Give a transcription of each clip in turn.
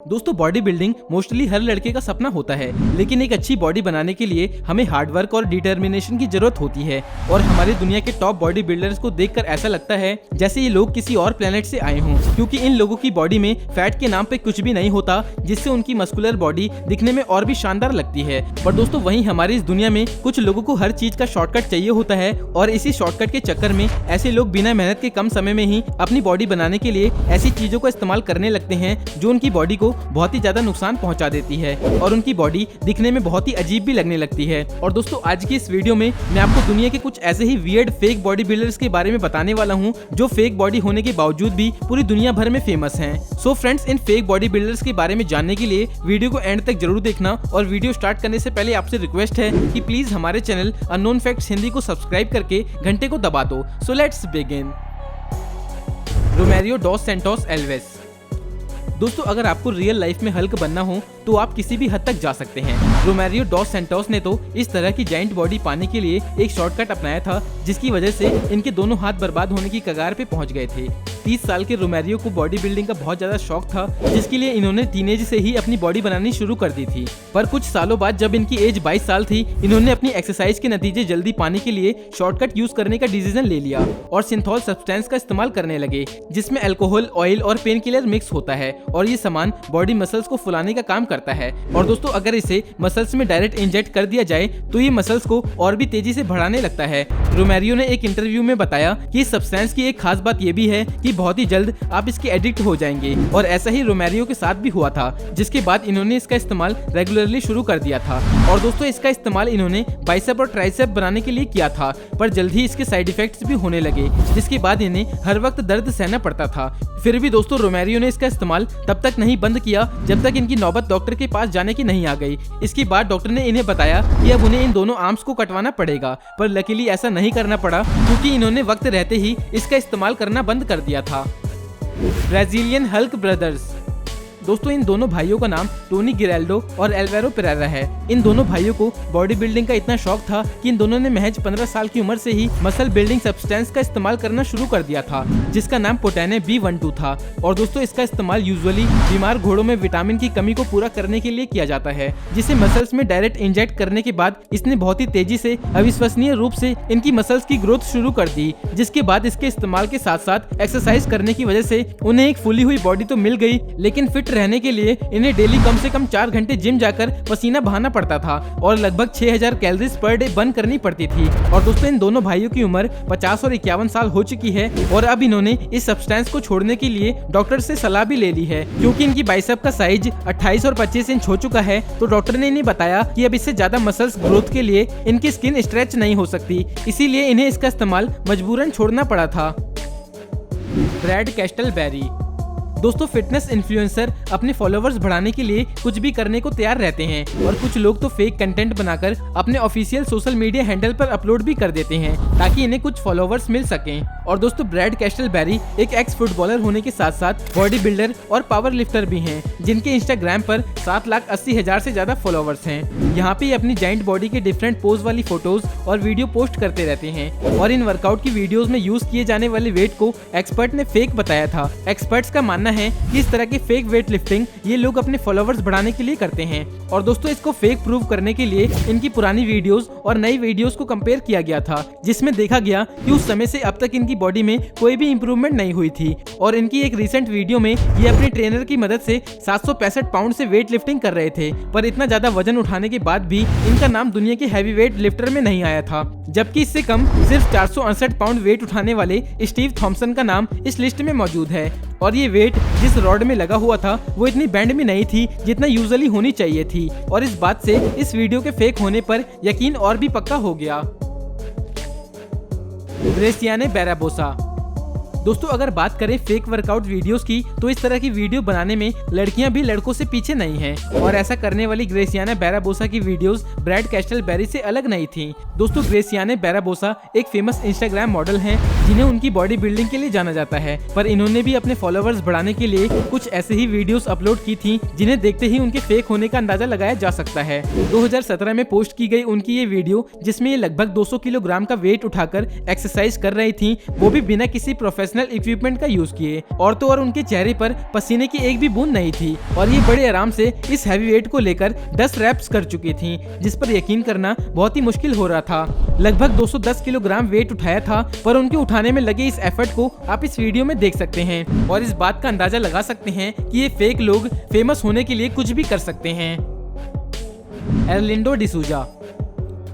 दोस्तों body building mostly हर लड़के का सपना होता है, लेकिन एक अच्छी बॉडी बनाने के लिए हमें हार्ड वर्क और डिटर्मिनेशन की जरूरत होती है। और हमारी दुनिया के टॉप बॉडी बिल्डर्स को देखकर ऐसा लगता है जैसे ये लोग किसी और प्लेनेट से आए हों, क्योंकि इन लोगों की बॉडी में फैट के नाम पे कुछ भी नहीं होता, जिससे उनकी मस्कुलर बॉडी दिखने में और भी शानदार लगती है। पर दोस्तों वहीं हमारी इस दुनिया में कुछ लोगों को हर चीज का शॉर्टकट चाहिए होता है, और इसी शॉर्टकट के चक्कर में ऐसे लोग बिना मेहनत के कम समय में ही अपनी बॉडी बनाने के लिए ऐसी चीजों का इस्तेमाल करने लगते हैं जो उनकी बॉडी को बहुत ही ज्यादा नुकसान पहुंचा देती है और उनकी बॉडी दिखने में बहुत ही अजीब भी लगने लगती है। और दोस्तों आज की इस वीडियो में मैं आपको दुनिया के कुछ ऐसे ही वियर्ड फेक बॉडी बिल्डर्स के बारे में बताने वाला हूं जो फेक बॉडी होने के बावजूद भी पूरी दुनिया भर में फेमस हैं। सो फ्रेंड्स, इन फेक बॉडी बिल्डर्स के बारे में जानने के लिए वीडियो को एंड तक जरूर देखना, और वीडियो स्टार्ट करने से पहले आपसे रिक्वेस्ट है कि प्लीज हमारे चैनल अननोन फैक्ट्स हिंदी को सब्सक्राइब करके घंटे को दबा दो। So let's begin. Romario dos Santos Alves. दोस्तों अगर आपको रियल लाइफ में हल्क बनना हो तो आप किसी भी हद तक जा सकते हैं। रोमेरियो डॉस सैंटोस ने तो इस तरह की जाइंट बॉडी पाने के लिए एक शॉर्टकट अपनाया था, जिसकी वजह से इनके दोनों हाथ बर्बाद होने की कगार पे पहुंच गए थे। 30 साल के रोमेरियो को बॉडी बिल्डिंग का बहुत ज्यादा शौक था, जिसके लिए इन्होंने टीनेज से ही अपनी बॉडी बनानी शुरू कर दी थी। पर कुछ सालों बाद जब इनकी एज 22 साल थी, इन्होंने अपनी एक्सरसाइज के नतीजे जल्दी पाने के लिए शॉर्टकट यूज करने का डिसीजन ले लिया और सिंथॉल सब्सटेंस का इस्तेमाल करने लगे, जिसमें अल्कोहल, ऑयल और पेन किलर मिक्स होता है, और ये सामान बॉडी मसल्स को फुलाने का काम करता है। और दोस्तों अगर इसे मसल्स में डायरेक्ट इंजेक्ट कर दिया जाए तो ये मसल्स को और भी तेजी से बढ़ाने लगता है। रोमेरियो ने एक इंटरव्यू में बताया कि इस सब्सटेंस की एक खास बात ये भी है कि बहुत ही जल्द आप इसके एडिक्ट हो जाएंगे, और ऐसा ही रोमेरियो के साथ भी हुआ था, जिसके बाद इन्होंने इसका इस्तेमाल रेगुलरली शुरू कर दिया था। और दोस्तों इसका इस्तेमाल इन्होंने बाइसेप और ट्राइसेप बनाने के लिए किया था, पर जल्द ही इसके साइड इफेक्ट्स भी होने लगे, जिसके बाद इन्हें हर वक्त दर्द सहना पड़ता था। फिर भी दोस्तों रोमेरियो ने इसका इस्तेमाल तब तक नहीं बंद किया जब तक इनकी नौबत डॉक्टर के पास जाने की नहीं आ गई। इसके बाद डॉक्टर ने इन्हें बताया कि अब उन्हें इन दोनों आर्म्स को कटवाना पड़ेगा, पर लकीली ऐसा नहीं करना पड़ा, क्योंकि इन्होंने वक्त रहते ही इसका इस्तेमाल करना बंद कर दिया था। Brazilian Hulk brothers. दोस्तों इन दोनों भाइयों का नाम टोनी गिराल्डो और एल्वेरो पेरेरा है। इन दोनों भाइयों को बॉडी बिल्डिंग का इतना शौक था कि इन दोनों ने महज 15 साल की उम्र से ही मसल बिल्डिंग सब्सटेंस का इस्तेमाल करना शुरू कर दिया था, जिसका नाम पोटेने B12 था। और दोस्तों इसका इस्तेमाल यूजुअली बीमार घोड़ों में विटामिन की कमी को पूरा करने के लिए किया जाता है, जिसे मसल्स में डायरेक्ट इंजेक्ट करने के बाद इसने बहुत ही तेजी से अविश्वसनीय रूप से इनकी मसल्स की ग्रोथ शुरू कर दी, जिसके बाद इसके इस्तेमाल के साथ साथ एक्सरसाइज करने की वजह से उन्हें एक फुली हुई बॉडी तो मिल गई, लेकिन फिट रहने के लिए इन्हें डेली कम से कम 4 घंटे जिम जाकर पसीना बहाना पड़ता था और लगभग 6000 कैलोरीज पर डे बर्न करनी पड़ती थी। और दोस्तों इन दोनों भाइयों की उम्र 50 और 51 साल हो चुकी है, और अब इन्होंने इस सब्सटेंस को छोड़ने के लिए डॉक्टर से सलाह भी ले ली है, क्योंकि इनकी बाइसेप का साइज 28 और 25 इंच हो चुका है। तो डॉक्टर ने इन्हें बताया कि अब इससे ज्यादा मसल्स ग्रोथ के लिए इनकी स्किन स्ट्रेच नहीं हो सकती, इसीलिए इन्हें इसका इस्तेमाल मजबूरन छोड़ना पड़ा था। ब्रैड कैस्टलबेरी। दोस्तों फिटनेस इन्फ्लुएंसर अपने फॉलोवर्स बढ़ाने के लिए कुछ भी करने को तैयार रहते हैं, और कुछ लोग तो फेक कंटेंट बनाकर अपने ऑफिशियल सोशल मीडिया हैंडल पर अपलोड भी कर देते हैं ताकि इन्हें कुछ फॉलोवर्स मिल सकें। और दोस्तों ब्रैड कैस्टलबेरी एक एक्स फुटबॉलर होने के साथ साथ बॉडी बिल्डर और पावर लिफ्टर भी हैं, जिनके इंस्टाग्राम पर 7,80,000 से ज्यादा फॉलोवर्स हैं। यहाँ पे अपनी जाइंट बॉडी के डिफरेंट पोज वाली फोटोज और वीडियो पोस्ट करते रहते हैं, और इन वर्कआउट की वीडियोज में यूज किए जाने वाले वेट को एक्सपर्ट ने फेक बताया था। एक्सपर्ट्स का मानना है कि इस तरह की फेक वेट लिफ्टिंग ये लोग अपने फॉलोवर्स बढ़ाने के लिए करते हैं। और दोस्तों इसको फेक प्रूव करने के लिए इनकी पुरानी वीडियोस और नई वीडियोस को कंपेयर किया गया था, जिसमें देखा गया कि उस समय से अब तक इनकी बॉडी में कोई भी इंप्रूवमेंट नहीं हुई थी। और इनकी एक रिसेंट वीडियो में ये अपने ट्रेनर की मदद से 765 पाउंड से वेट लिफ्टिंग कर रहे थे, पर इतना ज्यादा वजन उठाने के बाद भी इनका नाम दुनिया के हैवी वेट लिफ्टर में नहीं आया था, जबकि इससे कम सिर्फ 468 पाउंड वेट उठाने वाले स्टीव थॉम्सन का नाम इस लिस्ट में मौजूद है। और ये वेट जिस रॉड में लगा हुआ था वो इतनी बैंड में नहीं थी जितना यूजुअली होनी चाहिए थी, और इस बात से इस वीडियो के फेक होने पर यकीन और भी पक्का हो गया। ग्रेसियाने बैराबोसा। दोस्तों अगर बात करें फेक वर्कआउट वीडियोस की, तो इस तरह की वीडियो बनाने में लड़कियां भी लड़कों से पीछे नहीं हैं, और ऐसा करने वाली ग्रेसियाना बैराबोसा की वीडियोस ब्रैड कैस्टलबेरी से अलग नहीं थी। दोस्तों ग्रेसियाने बैराबोसा एक फेमस इंस्टाग्राम मॉडल हैं जिन्हें उनकी बॉडी बिल्डिंग के लिए जाना जाता है, पर इन्होंने भी अपने फॉलोअर्स बढ़ाने के लिए कुछ ऐसे ही वीडियोस अपलोड की थी जिन्हें देखते ही उनके फेक होने का अंदाजा लगाया जा सकता है। 2017 में पोस्ट की गई उनकी ये वीडियो जिसमें ये लगभग 200 किलोग्राम का वेट उठाकर एक्सरसाइज कर रही थी, वो भी बिना किसी प्रोफेशनल इक्विपमेंट का यूज किए। और तो और उनके चेहरे पर पसीने की एक भी बूंद नहीं थी और ये बड़े आराम से इस हैवी वेट को लेकर 10 रैप्स कर चुकी थी, जिस पर यकीन करना बहुत ही मुश्किल हो रहा था। लगभग 210 किलोग्राम वेट उठाया था, पर उनके उठाने में लगे इस एफर्ट को आप इस वीडियो में देख सकते हैं और इस बात का अंदाजा लगा सकते हैं कि ये फेक लोग फेमस होने के लिए कुछ भी कर सकते हैं। एर्लिंडो डिसूजा।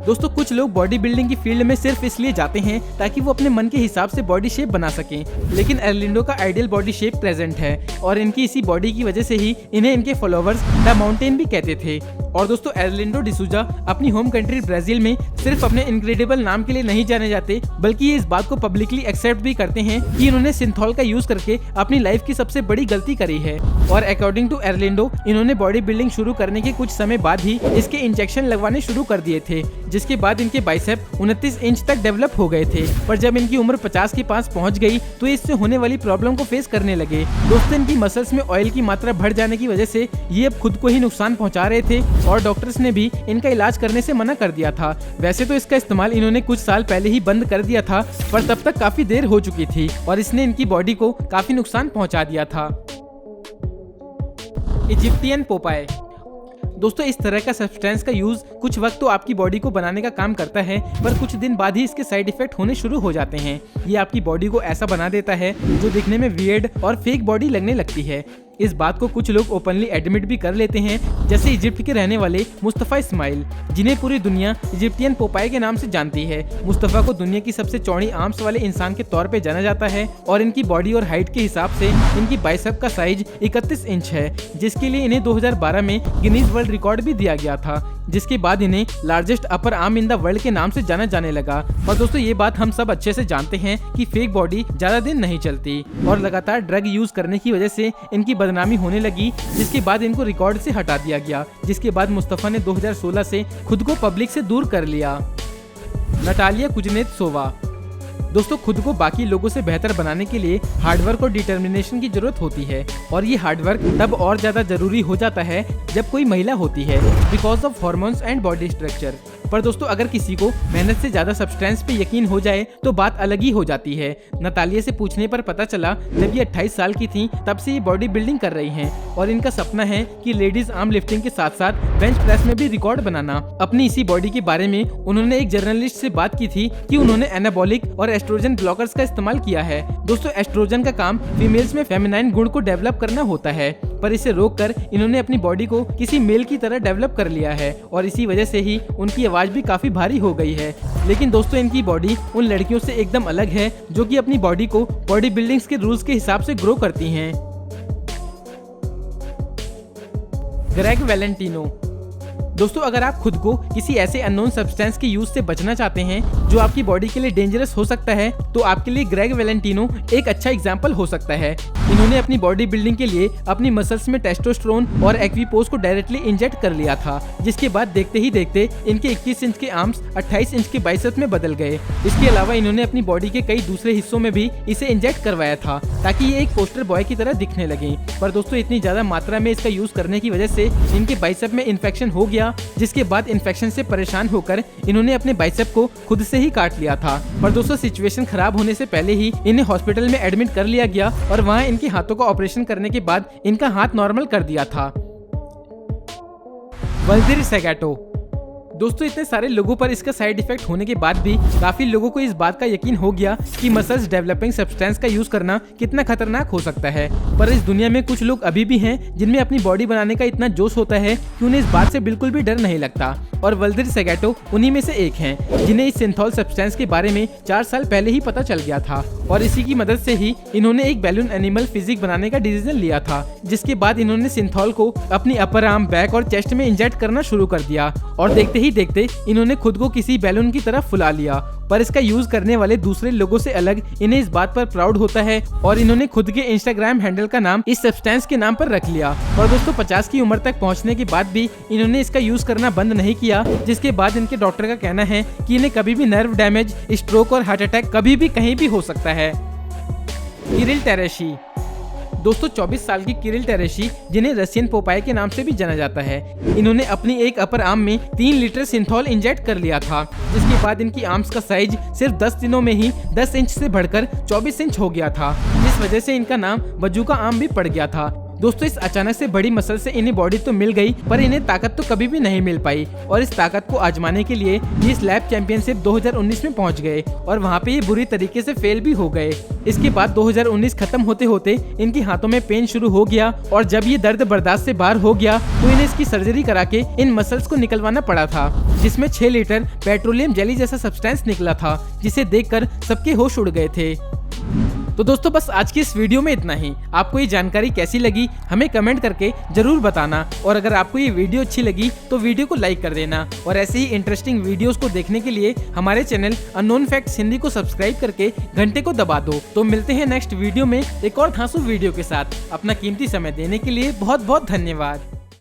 दोस्तों कुछ लोग बॉडी बिल्डिंग की फील्ड में सिर्फ इसलिए जाते हैं ताकि वो अपने मन के हिसाब से बॉडी शेप बना सकें, लेकिन एर्लिंडो का आइडियल बॉडी शेप प्रेजेंट है और इनकी इसी बॉडी की वजह से ही इन्हें इनके फॉलोअर्स द माउंटेन भी कहते थे। और दोस्तों एर्लिंडो डिसूजा अपनी होम कंट्री ब्राजील में सिर्फ अपने इनक्रेडिबल नाम के लिए नहीं जाने जाते, बल्कि ये इस बात को पब्लिकली एक्सेप्ट भी करते हैं कि इन्होंने सिंथॉल का यूज करके अपनी लाइफ की सबसे बड़ी गलती करी है। और अकॉर्डिंग टू एर्लिंडो इन्होंने बॉडी बिल्डिंग शुरू करने के कुछ समय बाद ही इसके इंजेक्शन लगवाने शुरू कर दिए थे, जिसके बाद इनके बाइसेप 29 इंच तक डेवलप हो गए थे। पर जब इनकी उम्र 50 के पास पहुंच गई तो इससे होने वाली प्रॉब्लम को फेस करने लगे। दोस्तों इनकी मसल्स में ऑयल की मात्रा बढ़ जाने की वजह से ये अब खुद को ही नुकसान पहुंचा रहे थे और डॉक्टर्स ने भी इनका इलाज करने से मना कर दिया था। वैसे तो इसका इस्तेमाल इन्होंने कुछ साल पहले ही बंद कर दिया था, पर तब तक काफी देर हो चुकी थी और इसने इनकी बॉडी को काफी नुकसान पहुंचा दिया था। Egyptian Popeye. दोस्तों इस तरह का सब्सटेंस का यूज कुछ वक्त तो आपकी बॉडी को बनाने का काम करता है, पर कुछ दिन बाद ही इसके साइड इफेक्ट होने शुरू हो जाते हैं। ये आपकी बॉडी को ऐसा बना देता है जो दिखने में वियर्ड और फेक बॉडी लगने लगती है। इस बात को कुछ लोग ओपनली एडमिट भी कर लेते हैं, जैसे इजिप्ट के रहने वाले मुस्तफा इस्माइल, जिन्हें पूरी दुनिया इजिप्टियन पोपाय के नाम से जानती है। मुस्तफा को दुनिया की सबसे चौड़ी आर्म्स वाले इंसान के तौर पे जाना जाता है और इनकी बॉडी और हाइट के हिसाब से इनकी बाइसेप का साइज 31 इंच है, जिसके लिए इन्हें 2012 में गिनीज वर्ल्ड रिकॉर्ड भी दिया गया था, जिसके बाद इन्हें largest upper arm in the world के नाम से जाना जाने लगा। और दोस्तों ये बात हम सब अच्छे से जानते हैं कि फेक बॉडी ज्यादा दिन नहीं चलती और लगातार ड्रग यूज करने की वजह से इनकी बदनामी होने लगी, जिसके बाद इनको रिकॉर्ड से हटा दिया गया, जिसके बाद मुस्तफा ने 2016 से खुद को पब्लिक से दूर कर लिया। Natalia Kuznetsova. दोस्तों खुद को बाकी लोगों से बेहतर बनाने के लिए हार्डवर्क और डिटर्मिनेशन की जरूरत होती है और ये हार्डवर्क तब और ज्यादा जरूरी हो जाता है जब कोई महिला होती है, because of hormones and body structure. पर दोस्तों अगर किसी को मेहनत से ज्यादा सब्सटेंस पे यकीन हो जाए तो बात अलग ही हो जाती है। नतालिया से पूछने पर पता चला जब ये 28 साल की थी तब से ये बॉडी बिल्डिंग कर रही हैं और इनका सपना है कि लेडीज आर्म लिफ्टिंग के साथ साथ बेंच प्रेस में भी रिकॉर्ड बनाना। अपनी इसी बॉडी के बारे में उन्होंने एक जर्नलिस्ट से बात की थी कि उन्होंने एनाबॉलिक और एस्ट्रोजन ब्लॉकर्स का इस्तेमाल किया है। दोस्तों एस्ट्रोजन का काम फीमेल्स में फेमिनाइन गुण को डेवलप करना होता है, पर इसे रोककर इन्होंने अपनी बॉडी को किसी मेल की तरह डेवलप कर लिया है और इसी वजह से ही उनकी आवाज भी काफी भारी हो गई है। लेकिन दोस्तों इनकी बॉडी उन लड़कियों से एकदम अलग है जो कि अपनी बॉडी को बॉडी बिल्डिंग्स के रूल्स के हिसाब से ग्रो करती हैं। Greg Valentino. दोस्तों अगर आप खुद को किसी ऐसे अननोन सब्सटेंस के यूज से बचना चाहते हैं जो आपकी बॉडी के लिए डेंजरस हो सकता है, तो आपके लिए ग्रेग वैलेंटिनो एक अच्छा एग्जांपल हो सकता है। इन्होंने अपनी बॉडी बिल्डिंग के लिए अपनी मसल्स में टेस्टोस्टेरोन और एक्विपोज को डायरेक्टली इंजेक्ट कर लिया था, जिसके बाद देखते ही देखते इनके 21 इंच के आर्म्स 28 इंच के बाइसेप्स में बदल गए। इसके अलावा इन्होंने अपनी बॉडी के कई दूसरे हिस्सों में भी इसे इंजेक्ट करवाया था ताकि ये एक पोस्टर बॉय की तरह दिखने लगे। पर दोस्तों इतनी ज्यादा मात्रा में इसका यूज करने की वजह से इनके बाइसेप में इन्फेक्शन हो गया, जिसके बाद इन्फेक्शन से परेशान होकर इन्होंने अपने बाइसेप को खुद से ही काट लिया था। पर दोस्तों सिचुएशन खराब होने से पहले ही इन्हें हॉस्पिटल में एडमिट कर लिया गया और वहां इनके हाथों का ऑपरेशन करने के बाद इनका हाथ नॉर्मल कर दिया था। वल्दिर सेगैटो। दोस्तों इतने सारे लोगों पर इसका साइड इफेक्ट होने के बाद भी काफी लोगों को इस बात का यकीन हो गया कि मसल्स डेवलपिंग सब्सटेंस का यूज करना कितना खतरनाक हो सकता है। पर इस दुनिया में कुछ लोग अभी भी हैं जिनमें अपनी बॉडी बनाने का इतना जोश होता है कि उन्हें इस बात से बिल्कुल भी डर नहीं लगता, और वल्दिर सेगैटो उन्हीं में से एक हैं जिन्हें इस सिंथॉल सब्सटेंस के बारे में 4 साल पहले ही पता चल गया था और इसी की मदद से ही इन्होंने एक बैलून एनिमल फिजिक बनाने का डिसीजन लिया था, जिसके बाद इन्होंने सिंथॉल को अपनी अपर आर्म, बैक और चेस्ट में इंजेक्ट करना शुरू कर दिया और देखते ही देखते इन्होंने खुद को किसी बैलून की तरह फुला लिया। पर इसका यूज करने वाले दूसरे लोगों से अलग इन्हें इस बात पर प्राउड होता है और इन्होंने खुद के इंस्टाग्राम हैंडल का नाम इस सब्सटेंस के नाम पर रख लिया। और दोस्तों 50 की उम्र तक पहुंचने के बाद भी इन्होंने इसका यूज करना बंद नहीं किया, जिसके बाद इनके डॉक्टर का कहना है कि इन्हें कभी भी नर्व डैमेज, स्ट्रोक और हार्ट अटैक कभी भी कहीं भी हो सकता है। किरिल टेरेशी। दोस्तों 24 साल की किरिल टेरेशी, जिन्हें रशियन पोपाय के नाम से भी जाना जाता है, इन्होंने अपनी एक अपर आर्म में 3 लीटर सिंथॉल इंजेक्ट कर लिया था, जिसके बाद इनकी आर्म्स का साइज सिर्फ 10 दिनों में ही 10 इंच से बढ़कर 24 इंच हो गया था, जिस वजह से इनका नाम बजूका आर्म भी पड़ गया था। दोस्तों इस अचानक से बड़ी मसल से इन्हें बॉडी तो मिल गई, पर इन्हें ताकत तो कभी भी नहीं मिल पाई और इस ताकत को आजमाने के लिए ये इस लैब चैंपियनशिप 2019 में पहुंच गए और वहां पे ये बुरी तरीके से फेल भी हो गए। इसके बाद 2019 खत्म होते होते इनके हाथों में पेन शुरू हो गया और जब ये दर्द बर्दाश्त से बाहर हो गया तो इन्हें इसकी सर्जरी करा के इन मसल्स को निकलवाना पड़ा था, जिसमें 6 लीटर पेट्रोलियम जेली जैसा सब्सटेंस निकला था, जिसे देखकर सबके होश उड़ गए थे। तो दोस्तों बस आज की इस वीडियो में इतना ही। आपको ये जानकारी कैसी लगी हमें कमेंट करके जरूर बताना, और अगर आपको ये वीडियो अच्छी लगी तो वीडियो को लाइक कर देना और ऐसे ही इंटरेस्टिंग वीडियोस को देखने के लिए हमारे चैनल अननोन फैक्ट्स हिंदी को सब्सक्राइब करके घंटे को दबा दो। तो मिलते हैं नेक्स्ट वीडियो में एक और धांसू वीडियो के साथ। अपना कीमती समय देने के लिए बहुत बहुत धन्यवाद।